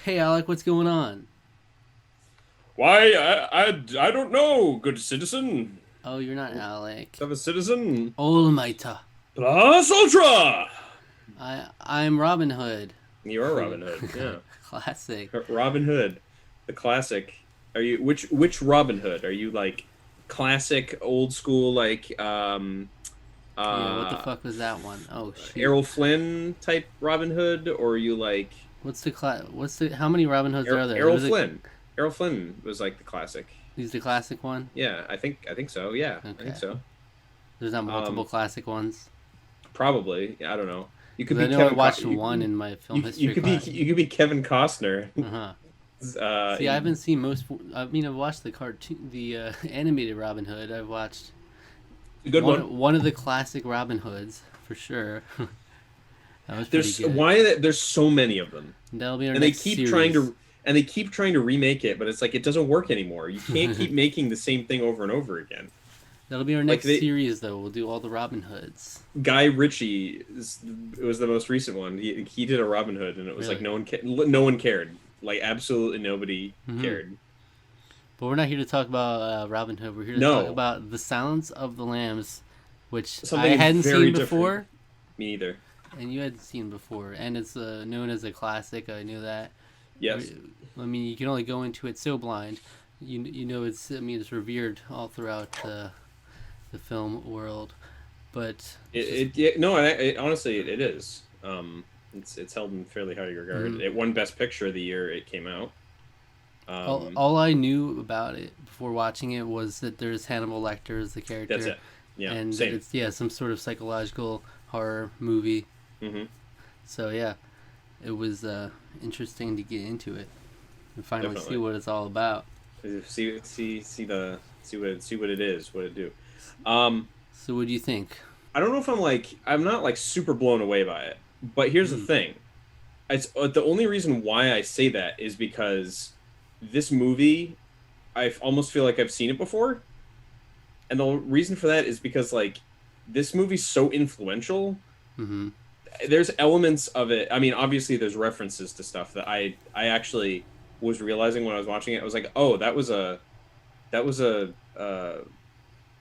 Hey Alec, what's going on? Why, I don't know, good citizen. Oh, you're not Alec. Of a citizen. Olmaita. Plus Ultra! I'm Robin Hood. You are Robin Hood, yeah. Classic. Robin Hood, the classic. Are you which Robin Hood? Are you like classic, old school, like Yeah, what the uh fuck was that one? Oh shoot. Errol Flynn type Robin Hood, or are you like What's the how many Robin Hoods are there? There Errol was a Flynn? Errol Flynn was like the classic. He's the classic one? Yeah, I think so. Yeah, I think Okay. so. There's not multiple Um, classic ones. Probably. I don't know. You could Because I be know I Kevin. watched one in my film You history could be class. Kevin Costner. Uh-huh. See, I haven't In seen most. I mean, I've watched the cartoon, the animated Robin Hood. I've watched a good one. one of the classic Robin Hoods for sure. That was pretty good. There's so many of them, That'll be our and they next keep trying series. to remake it, but it's like it doesn't work anymore. You can't keep making the same thing over and over again. That'll be our Like next they series, though. We'll do all the Robin Hoods. Guy Ritchie it was the most recent one. He did a Robin Hood, and it was like Really. no one cared. Like absolutely nobody Hmm. cared. But we're not here to talk about Robin Hood. We're here to talk No, about The Silence of the Lambs, which I something hadn't very seen different. before, Me neither. and you hadn't seen before. And it's known as a classic. I knew that. Yes. I mean, you can only go into it so blind. You know it's I mean it's revered all throughout the film world, but it's just No, honestly it is. It's held in fairly high regard. mhm. It won Best Picture the year it came out. Um, All I knew about it before watching it was that there's Hannibal Lecter as the that's character, it. Yeah, and that same. it's some sort of psychological horror movie. Hmm. So yeah, it was interesting to get into it and finally see Definitely. what it's all about. See what it is, what it do. Um, So what do you think? I don't know if I'm not like super blown away by it, but here's the Mm. thing. It's the only reason why I say that is because this movie, almost feel like I've seen it before, and the reason for that is because like this movie's so influential. Mm-hmm. There's elements of it. I mean, obviously, there's references to stuff that I actually was realizing when I was watching it. I was like, oh, that was a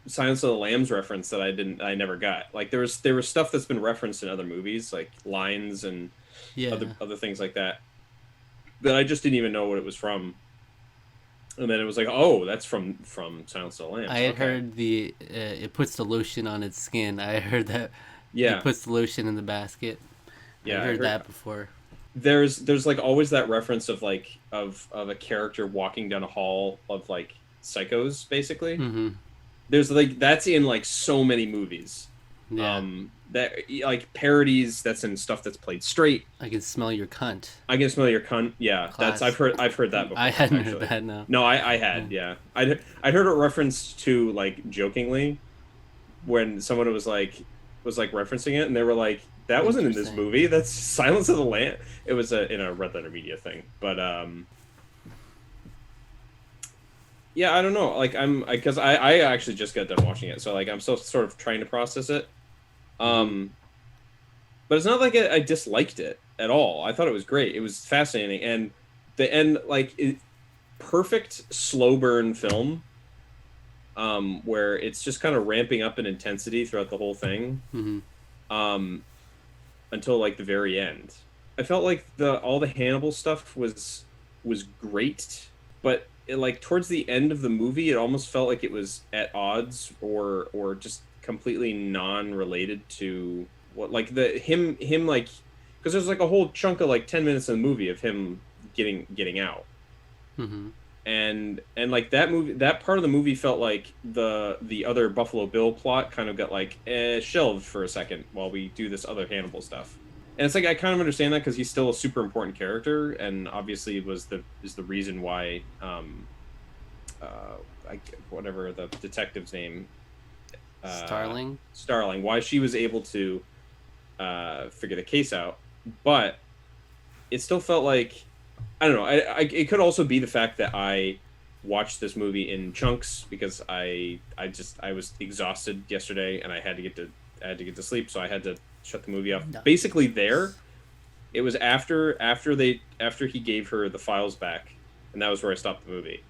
Silence of the Lambs reference that I never got. Like there was stuff that's been referenced in other movies, like lines and Yeah, other things like that that I just didn't even know what it was from. And then it was like, oh, that's from Silence of the I Lambs. had Okay, heard the it puts the lotion on its skin. I heard that it yeah, puts the lotion in the basket. I yeah. I heard heard that before. there's like always that reference of like of a character walking down a hall of like psychos, basically. Mm-hmm. There's like that's in like so many movies. Yeah, That like parodies that's in stuff that's played straight. I can smell your cunt. I can smell your cunt. Yeah, that's Class. I've heard that I before hadn't heard actually. that. No. No, I Yeah. had, yeah. I'd heard it referenced to like jokingly when someone was like referencing it, and they were like, "That wasn't in this Interesting. movie. That's Silence of the Lamb." It was in a Red Letter Media thing, but yeah, I don't know. Like because I actually just got done watching it, so like I'm still sort of trying to process it. Mm-hmm. Um, but it's not like I disliked it at all. I thought it was great. It was fascinating, and the end perfect slow burn film, where it's just kind of ramping up in intensity throughout the whole thing, Mm-hmm. um, until like the very end. I felt like the all the Hannibal stuff was great, but like towards the end of the movie, it almost felt like it was at odds or just completely non-related to what like the him like because there's like a whole chunk of like 10 minutes in the movie of him getting out, Mm-hmm. and like that movie, that part of the movie felt like the other Buffalo Bill plot kind of got like shelved for a second while we do this other Hannibal stuff. And it's like I kind of understand that because he's still a super important character, and obviously is the reason why uh I, whatever the detective's name, uh Starling. Starling, why she was able to figure the case out. But it still felt like I don't know. It could also be the fact that I watched this movie in chunks because I was exhausted yesterday and I had to get to sleep, so I had to shut the movie off Nice. basically there. It was after he gave her the files back, and that was where I stopped the movie.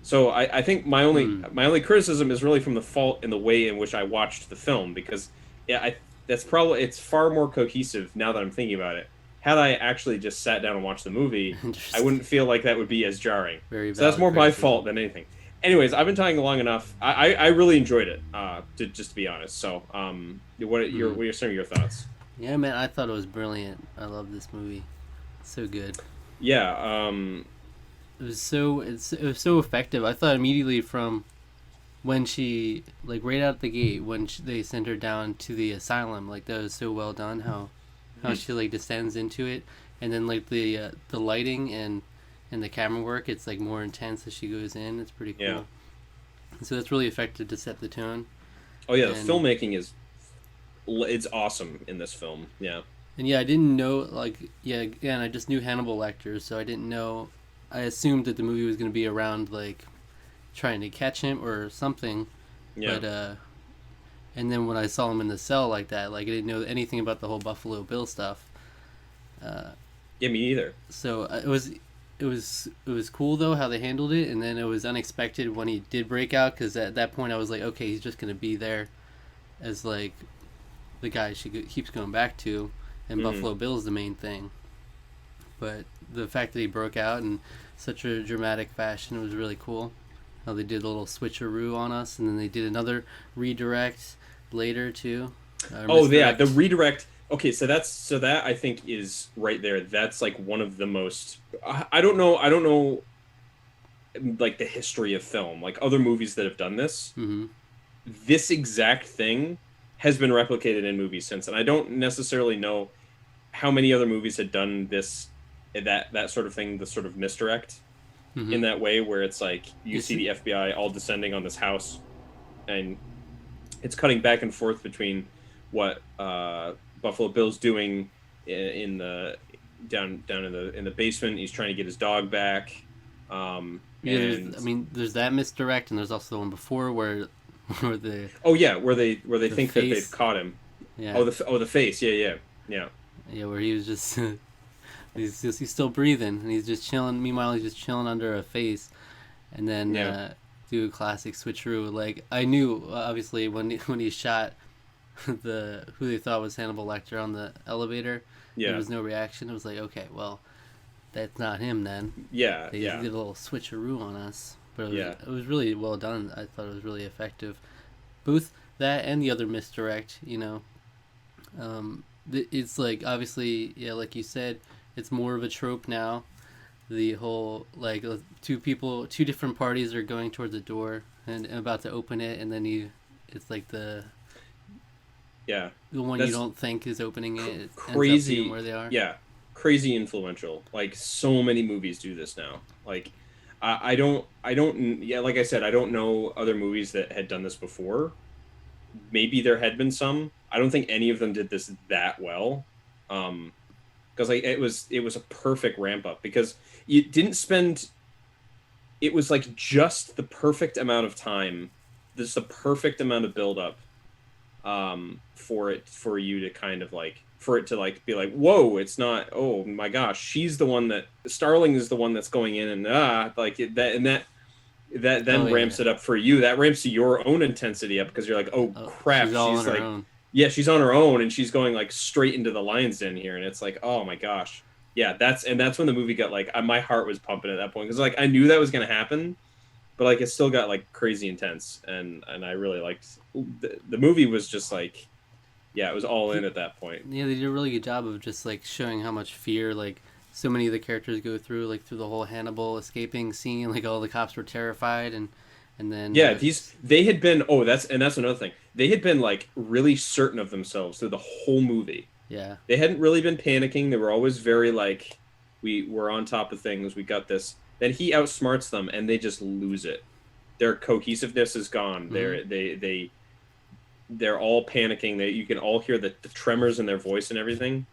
So I think Hmm. my only criticism is really from the fault in the way in which I watched the film, because yeah, that's probably it's far more cohesive now that I'm thinking about it. Had I actually just sat down and watched the movie, I Interesting. wouldn't feel like that would be as jarring. Very So that's valid more my criticism. fault than anything. Anyways, I've been talking long enough. I really enjoyed it. Just to be honest. So Hmm. what are some of your thoughts? Yeah, man, I thought it was brilliant. I love this movie. So good. Yeah. It was so effective. I thought immediately from when she like right out the gate when they sent her down to the asylum, like that was so well done. How Mhm. she like descends into it, and then like the lighting and the camera work, it's like more intense as she goes in. It's pretty Yeah. cool. So that's really effective to set the tone. Oh yeah, the And filmmaking is it's awesome in this film. Yeah. and yeah, I didn't know like yeah again I just knew Hannibal Lecter, so I didn't know. I assumed that the movie was going to be around like trying to catch him or something, Yeah. but and then when I saw him in the cell like that, like I didn't know anything about the whole Buffalo Bill stuff. Uh, Yeah, me neither. so it was cool though how they handled it, and then it was unexpected when he did break out because at that point I was like, okay, he's just gonna be there as like the guy she keeps going back to, and Hmm. Buffalo Bill's the main thing. But the fact that he broke out in such a dramatic fashion was really cool. How they did a little switcheroo on us, and then they did another redirect later too, or Oh yeah, the misdirect. redirect. Okay, so that I think is right there. That's like one of the most. I don't know. I don't know like the history of film, like other movies that have done this. Mm-hmm. This exact thing has been replicated in movies since, and I don't necessarily know how many other movies had done this, that sort of thing, the sort of misdirect Mm-hmm. in that way, where it's like you Yes. see the FBI all descending on this house, and it's cutting back and forth between what Buffalo Bill's doing in the down in the basement. He's trying to get his dog back, Yeah. and I mean, there's that misdirect, and there's also the one before where, where the oh yeah, where they the think that they've face. caught him. Yeah. Oh the face, yeah yeah yeah Yeah, where he was just he's still breathing and he's just chilling. Meanwhile, he's just chilling under a face, and then yeah do a classic switcheroo. Like I knew obviously when he shot the who they thought was Hannibal Lecter on the elevator, there yeah was no reaction. It was like okay, well that's not him then. yeah They just yeah did a little switcheroo on us, but yeah it was really well done. I thought it was really effective. Both that and the other misdirect, you know, it's like obviously yeah like you said it's more of a trope now, the whole like two different parties are going towards the door and about to open it, and then you it's like yeah. the one you That's don't think is opening it, it ends up being crazy. where they are. Yeah, crazy influential. Like so many movies do this now. Like I don't yeah, like I said, I don't know other movies that had done this before. Maybe there had been some. I don't think any of them did this that well. Because like it was a perfect ramp up, because you didn't spend, it was like just the perfect amount of time. This is the perfect amount of build up for it, for you to kind of like, for it to like be like, whoa, it's not, oh my gosh, she's the one that, Starling is the one that's going in, and like that, and that Oh then yeah. ramps it up for you. That ramps your own intensity up, because you're like, oh Oh, crap, she's all on she's her like, own. yeah, she's on her own, and she's going like straight into the lion's den here, and it's like, oh my gosh. Yeah, that's when the movie got like, my heart was pumping at that point, because like I knew that was gonna happen, but like it still got like crazy intense, and I really liked the movie. Was just like, yeah, it was all in at that point. Yeah, they did a really good job of just like showing how much fear like so many of the characters go through, like through the whole Hannibal escaping scene. Like all the cops were terrified, and then Yeah, these they had been, oh, that's another thing. They had been like really certain of themselves through the whole movie. yeah, They hadn't really been panicking. They were always very like, we're on top of things. We got this. Then he outsmarts them, and they just lose it. Their cohesiveness is gone. mm-hmm. They're all panicking. They, you can all hear the tremors in their voice and everything.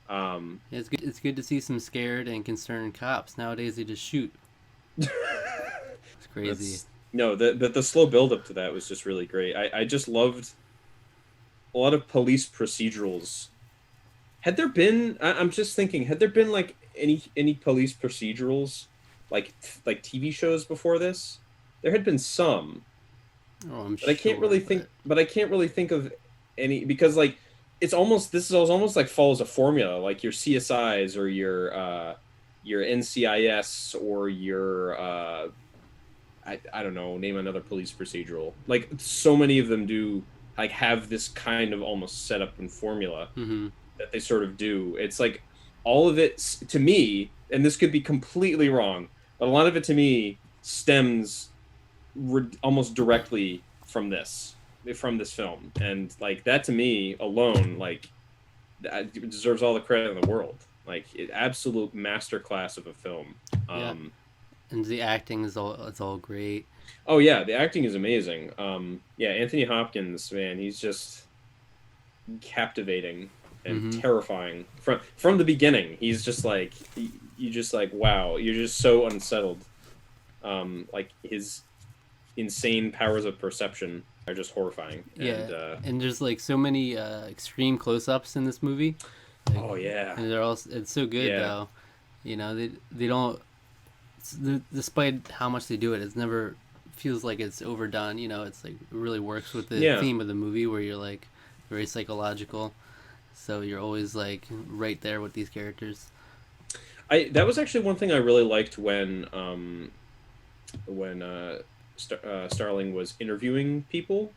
Um, Yeah, it's good. It's good to see some scared and concerned cops. Nowadays, they just shoot. It's crazy. that's no, the slow build up to that was just really great. I just loved a lot of police procedurals Had there been? I'm just thinking. Had there been like any police procedurals, like TV shows before this? There had been some, Oh, I'm but I can't sure, really but think. But I can't really think of any because like it's almost this is almost like follows a formula, like your CSIs or your NCIS or your I don't know, name another police procedural. Like so many of them do like have this kind of almost setup and formula mm-hmm. that they sort of do. It's like all of it to me, and this could be completely wrong, but a lot of it to me stems almost directly from this film, and like that to me alone, like that deserves all the credit in the world. Like absolute masterclass of a film. Yeah, Um, and the acting is all it's all great. oh yeah, the acting is amazing. Yeah, Anthony Hopkins, man, he's just captivating and Mm-hmm. terrifying from the beginning. He's just like you just like wow, you're just so unsettled. Like his insane powers of perception are just horrifying. Yeah, And and there's like so many extreme close-ups in this movie, like, oh yeah, and they're all it's so good yeah, though. You know, they don't despite how much they do it, it's never feels like it's overdone. You know, it's like it really works with the yeah. theme of the movie where you're like very psychological, so you're always like right there with these characters. I that was actually one thing I really liked when Starling was interviewing people.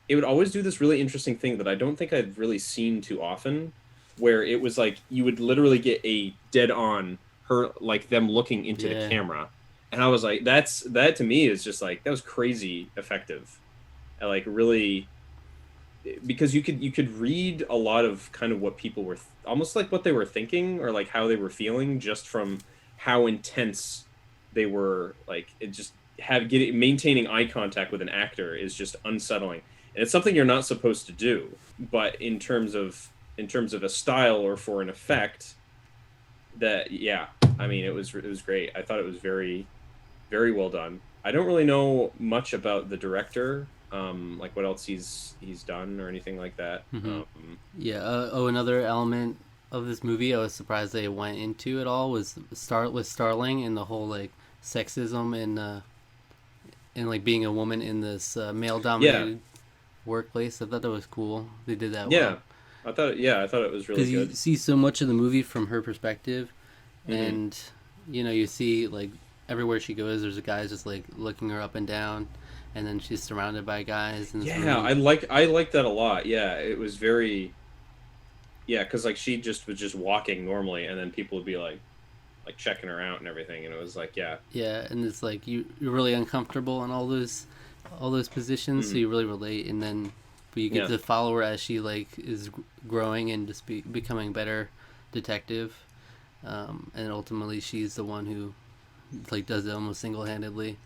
It would always do this really interesting thing that I don't think I've really seen too often, where it was like you would literally get a dead on her like them looking into the Yeah, camera, and I was like, that to me is just like that was crazy effective. I like really because you could read a lot of kind of what people were almost like what they were thinking or like how they were feeling just from how intense they were like it just have getting maintaining eye contact with an actor is just unsettling and it's something you're not supposed to do but in terms of a style or for an effect that yeah I mean it was great. I thought it was very very well done. I don't really know much about the director, like what else he's done or anything like that. mm-hmm. Yeah. Oh, another element of this movie I was surprised they went into at all was Starling and the whole like sexism and like being a woman in this male Yeah, dominated workplace. I thought that was cool. They did that yeah, well I thought it was really because you good. see so much of the movie from her perspective, Hmm. and you know you see like everywhere she goes, there's a guy just like looking her up and down, and then she's surrounded by guys in this Yeah, room. I like that a lot. Yeah, it was very yeah, because like she just was just walking normally, and then people would be like checking her out and everything, and it was like yeah, Yeah, and it's like you're really uncomfortable in all those positions, so mm, you really relate, and then but you get yeah. to follow her as she like is growing and just becoming better detective, and ultimately she's the one who like does it almost single handedly.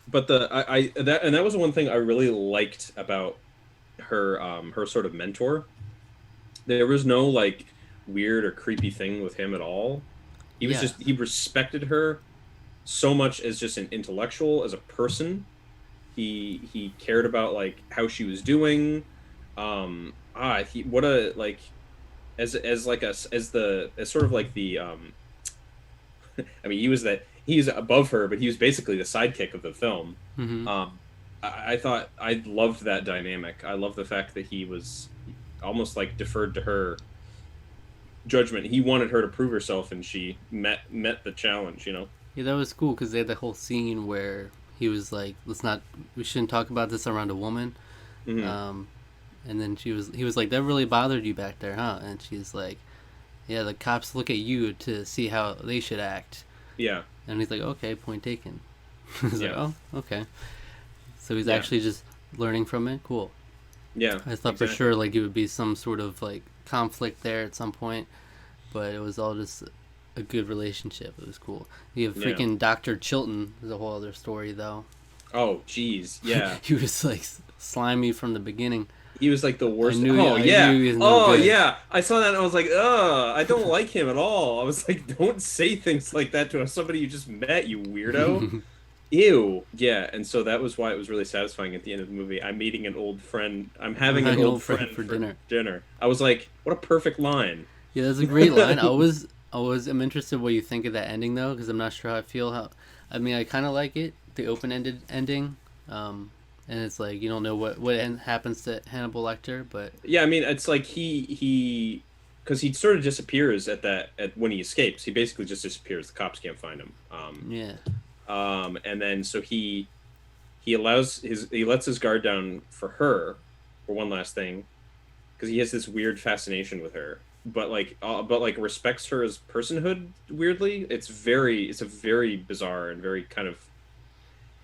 But that was one thing I really liked about her sort of mentor. There was no like weird or creepy thing with him at all. He was Yeah, just he respected her so much as just an intellectual, as a person. He cared about like how she was doing. He what a like as like a as the as sort of like the I mean he's above her, but he was basically the sidekick of the film. mm-hmm. I thought I loved that dynamic. I love the fact that he was almost like deferred to her judgment. He wanted her to prove herself, and she met the challenge. You know. Yeah, that was cool because they had the whole scene where he was like, "Let's not, we shouldn't talk about this around a woman." Hmm. Um, and then he was like, "That really bothered you back there, huh?" And she's like, "Yeah, the cops look at you to see how they should act." Yeah. And he's like, "Okay, point taken." He's like, Yeah. "Oh, okay." So he's Yeah. actually just learning from it. Cool. Yeah. I thought for sure Exactly. like it would be some sort of like conflict there at some point, but it was all just a good relationship. It was cool. You have Yeah. freaking Dr. Chilton is a whole other story though. Oh, geez. Yeah. He was like slimy from the beginning. He was like the worst. Oh, I knew yeah. he was no Oh, good. yeah. I saw that and I was like, ugh, I don't like him at all. I was like, don't say things like that to somebody you just met, you weirdo. Ew. Yeah, and so that was why it was really satisfying at the end of the movie. I'm meeting an old friend. I'm I'm having an having an old old friend friend for for dinner. dinner. I was like, what a perfect line. Yeah, that's a great line. I'm interested what you think of that ending though, because I'm not sure how I feel. I mean, I kind of like it, the open-ended ending, um, and it's like you don't know what happens to Hannibal Lecter, but Yeah, I mean, it's like he because he sort of disappears at when he escapes. He basically just disappears. The cops can't find him. yeah, And then so he lets his guard down for her for one last thing because he has this weird fascination with her, but like respects her as personhood weirdly. It's a very bizarre and very kind of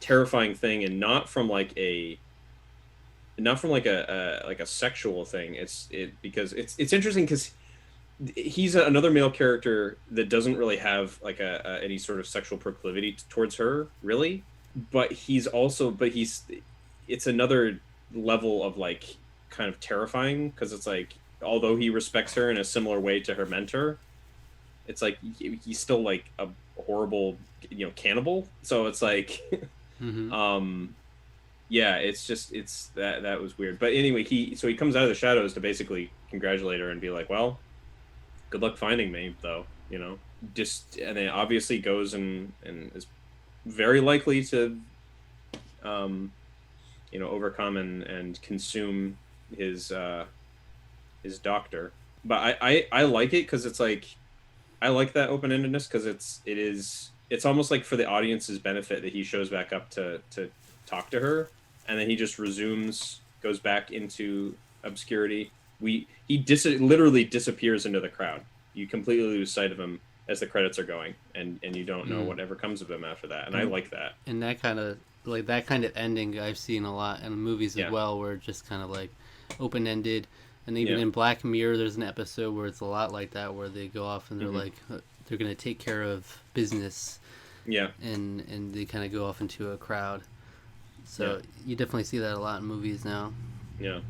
terrifying thing, and not from like a sexual thing. It because it's interesting because he's another male character that doesn't really have like a any sort of sexual proclivity towards her, really. But he's it's another level of like kind of terrifying because it's like although he respects her in a similar way to her mentor, it's like he's still like a horrible cannibal. So it's like hmm um yeah, it's just it's that was weird. But anyway, he comes out of the shadows to basically congratulate her and be like, well, good luck finding me, though. Just and then obviously goes and is very likely to, um, overcome and consume his uh his doctor. But I like it because it's like I like that open endedness because it's almost like for the audience's benefit that he shows back up to talk to her, and then he just goes back into obscurity. Literally disappears into the crowd. You completely lose sight of him as the credits are going, and you don't know mm. whatever comes of him after that. And I and like that. and that kind of ending I've seen a lot in movies as Yeah, well, where it's just kind of like open-ended, and even yeah, in Black Mirror, there's an episode where it's a lot like that, where they go off and they're hmm like they're gonna take care of business, yeah, and they kind of go off into a crowd. yeah, So you definitely see that a lot in movies now. yeah.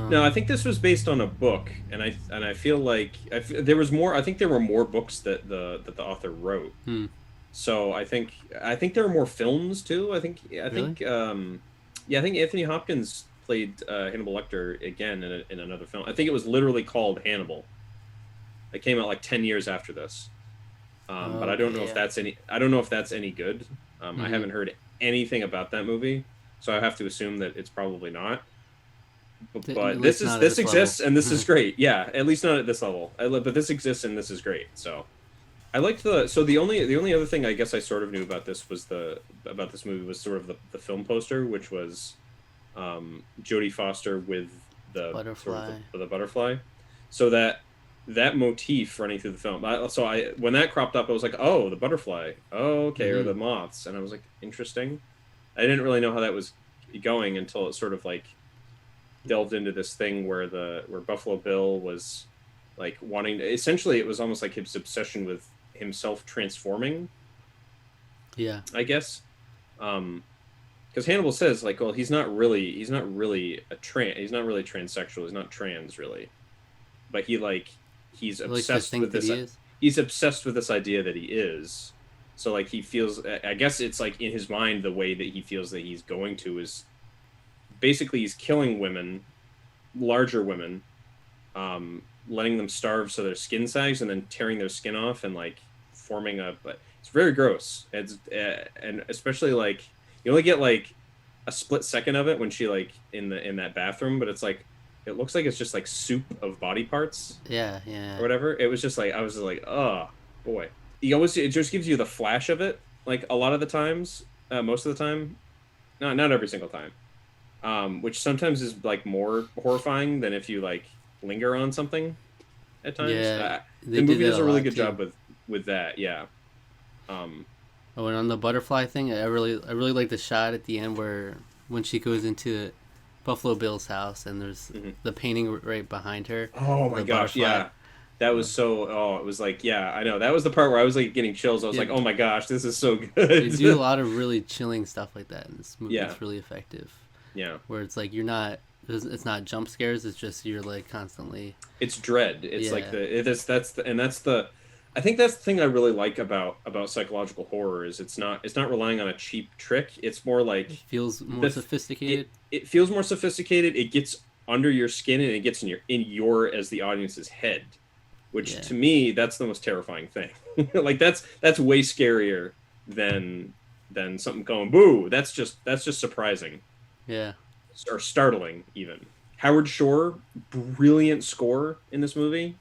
No, I Um, think this was based on a book, and I feel like there was more. I think there were more books that the author wrote. hmm, So I think there are more films too. I really? think yeah, I think Anthony Hopkins played Hannibal Lecter again in another film. I think it was literally called Hannibal. It came out like 10 years after this. But I don't know Okay, if yeah. that's any good. I Mm-hmm. haven't heard anything about that movie, so I have to assume that it's probably not. At But least not at this this level. exists and this is great. Yeah, at least not at this level. But this exists and this is great. So I liked the only other thing I guess I sort of knew about this movie was sort of the film poster, which was Jodie Foster with the sort of Butterfly. the butterfly. So that motif running through the film. I when that cropped up, I was like, oh, the butterfly. Oh, okay, or Mm-hmm. the moths, and I was like, interesting. I didn't really know how that was going until it sort of like delved into this thing where Buffalo Bill was like wanting to, essentially it was almost like his obsession with himself transforming, Yeah. I guess. Um because Hannibal says like, well, he's not really he's not really transsexual, he's not trans really. But he's He likes to obsessed think with that this he is. he's obsessed with this idea that he is. So like he feels I guess it's like in his mind the way that he feels that he's going to is basically he's killing women, larger women, letting them starve so their skin sags, and then tearing their skin off and like forming a. It's very gross. And especially like you only get like a split second of it when she like in that bathroom, but it's like it looks like it's just like soup of body parts Yeah, yeah. or whatever. It was just like I was just like, oh boy. It just gives you the flash of it like a lot of the times, most of the time, not every single time, which sometimes is like more horrifying than if you like linger on something at times. Yeah, The they did movie that does a a really lot good too. job with that. Yeah. Um, Oh, and on the butterfly thing, I really like the shot at the end where when she goes into Buffalo Bill's house and there's mhm. the painting right behind her, Oh my the gosh, butterfly. yeah. That was so. Oh, it was like, yeah, I know. That was the part where I was like getting chills. I was Yeah, like, oh my gosh, this is so they do a good. lot of really chilling stuff like that in this movie. Yeah, It's really effective. yeah. Where it's like you're not, it's not jump scares. It's just you're like constantly, It's dread. It's like yeah, the it is that's the and that's the I think that's the thing I really like about psychological horror is it's not relying on a cheap trick. It's more like It feels more the sophisticated. it feels more sophisticated. It gets under your skin and it gets in your as the audience's head, which Yeah, to me that's the most terrifying thing. Like that's way scarier than something going boo. That's just surprising yeah. or startling even. Howard Shore, brilliant score in this movie.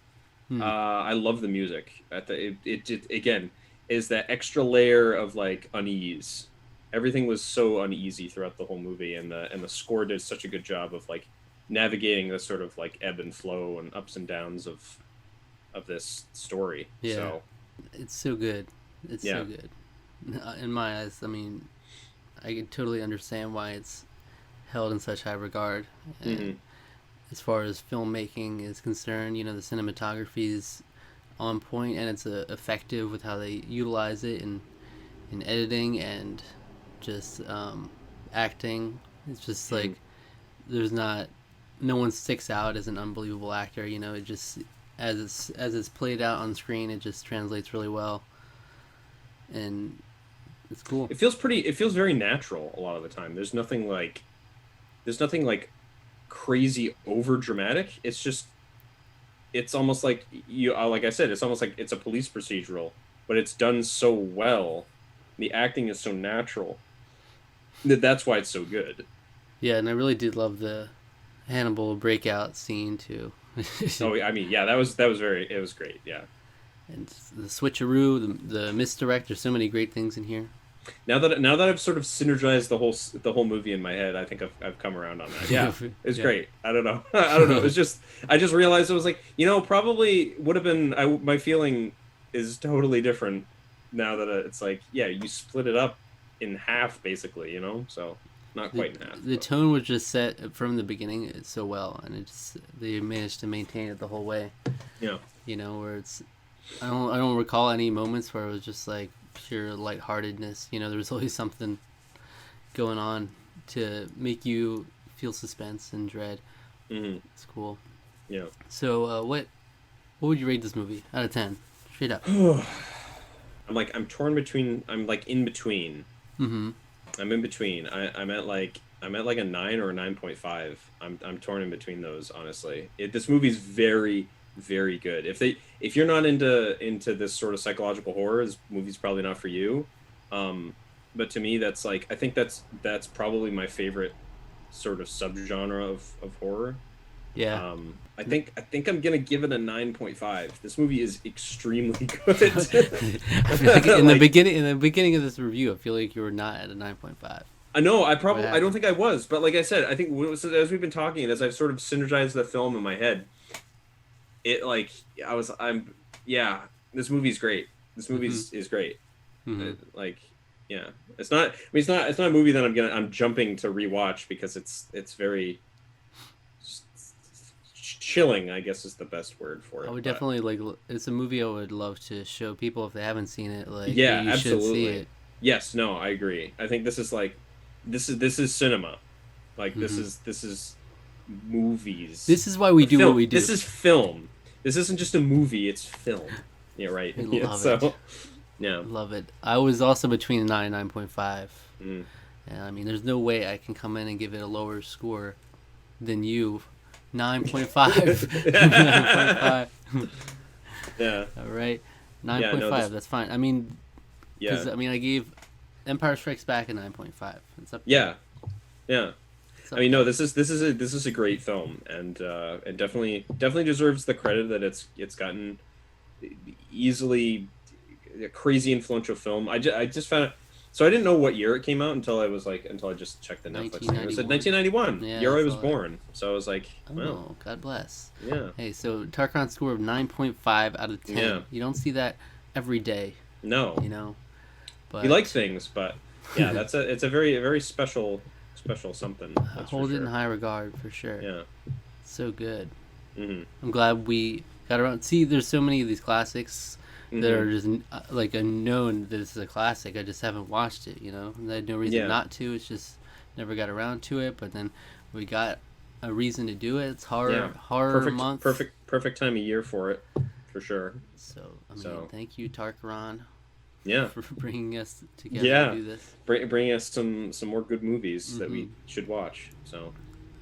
Hmm. I love the music. It again is that extra layer of like unease. Everything was so uneasy throughout the whole movie, and the score did such a good job of like navigating the sort of like ebb and flow and ups and downs of this story. Yeah, So it's so good. It's yeah, so good. In my eyes, I mean, I can totally understand why it's held in such high regard. hmm And as far as filmmaking is concerned, the cinematography is on point and it's effective with how they utilize it in editing and just acting. It's just hmm like there's not no one sticks out as an unbelievable actor. It just as it's played out on screen, it just translates really well, and it's cool. it feels very natural a lot of the time. There's nothing like crazy over dramatic. It's almost like like I said, it's almost like it's a police procedural, but it's done so well. The acting is so natural that's why it's so good. Yeah, and I really did love the Hannibal breakout scene too. Oh, I mean, yeah, it was great. Yeah. And the switcheroo, the misdirect. There's so many great things in here. Now that I've sort of synergized the whole movie in my head, I think I've come around on that. Yeah, it's Yeah. great. I don't know. I don't know. It's just I just realized it was like probably would have been. My feeling is totally different now that it's like yeah, you split it up in half basically. So not the, quite in half. the But tone was just set from the beginning so well, and they managed to maintain it the whole way. yeah. Where it's I don't recall any moments where it was just like pure lightheartedness. There was always something going on to make you feel suspense and dread. hmm It's cool. Yeah. So what would you rate this movie out of 10? Straight up. I'm torn between. I'm like in between. Mm-hmm. I'm in between. I'm at like a 9 or a 9.5. I'm torn in between those, honestly. This movie's very, very good. If you're not into this sort of psychological horror, this movie's probably not for you. But to me, that's like I think that's probably my favorite sort of subgenre of horror. Yeah. I think I'm gonna give it a 9.5. This movie is extremely good. I feel like in the Like, beginning of this review, I feel like you were not at a 9.5. I know What I don't happened? think I was, but like I said, I think as we've been talking, as I've sort of synergized the film in my head, it like I'm yeah, this movie's great. This movie Mm-hmm. is great. Mm-hmm. Like yeah, it's not. I mean, it's not a movie that I'm jumping to rewatch because it's very chilling. I guess is the best word for I it. would But definitely like. It's a movie I would love to show people if they haven't seen it. Like, hey, yeah, you should see absolutely. it. Yes, no, I agree. I think this is like this is cinema. Like Mm-hmm. this is movies. This is why we do what Film. we do. This is film. This isn't just a movie, it's film. Yeah, right. We Yeah, love it. so yeah. Love it. I was also between a 9 and 9.5. Mm. And I mean, there's no way I can come in and give it a lower score than you. 9.5. 9.5. Yeah. All right. Yeah, no, 9.5. this That's fine. I mean, because yeah. I gave Empire Strikes Back a 9.5. It's up there. Yeah. Yeah. It's I up mean, no, there. this is a great film and definitely deserves the credit that it's gotten easily a crazy influential film. I just found it. So I didn't know what year it came out until I just checked the Netflix thing. It said 1991. 1991, Yeah, year I that's was all born. So I was like, well, Oh, God bless. yeah, Hey, so Tarqaron score of 9.5 out of 10. yeah, You don't see that every day, no. you know? You like But things, but yeah, it's a very special something. I That's for hold it in sure. high regard for sure. Yeah. So good. hmm I'm glad we got around. See, there's so many of these classics that hmm are just like unknown that this is a classic. I just haven't watched it, And I had no reason Yeah. not to. It's just never got around to it. But then we got a reason to do it. It's horror Yeah. horror Perfect month. perfect time of year for it. for sure. So I mean, thank you, Tarqaron, Yeah, for bringing us together to do this. Bring us some more good movies that we Mm-hmm. should watch. So,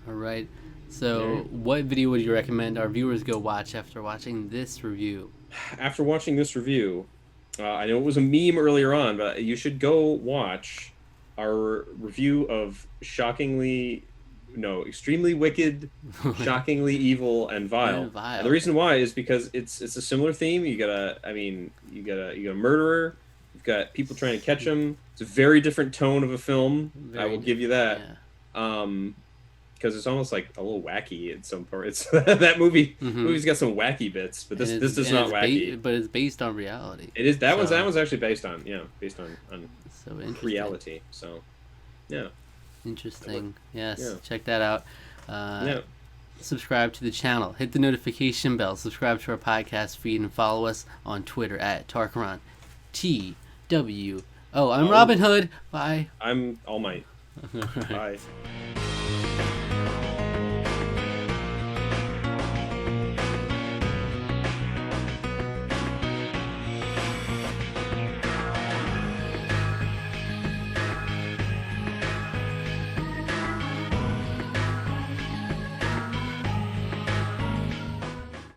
All right. So, right. what video would you recommend our viewers go watch after watching this review? After watching this review, I know it was a meme earlier on, but you should go watch our review of extremely wicked, shockingly evil, and vile. And vile. And the reason why is because it's a similar theme. You got a murderer. You've got people trying to catch him. It's a very different tone of a film. I will give you that. Yeah. Because it's almost like a little wacky at some parts. That movie's got some wacky bits, but this is not wacky. But it's based on reality. It is that one's actually based on so interesting. reality. So yeah, interesting. Yes, yeah. check that out. Yeah. Subscribe to the channel. Hit the notification bell. Subscribe to our podcast feed and follow us on Twitter at Tarqaron. TWO. I'm Robin Hood. Bye. I'm All Might. Bye.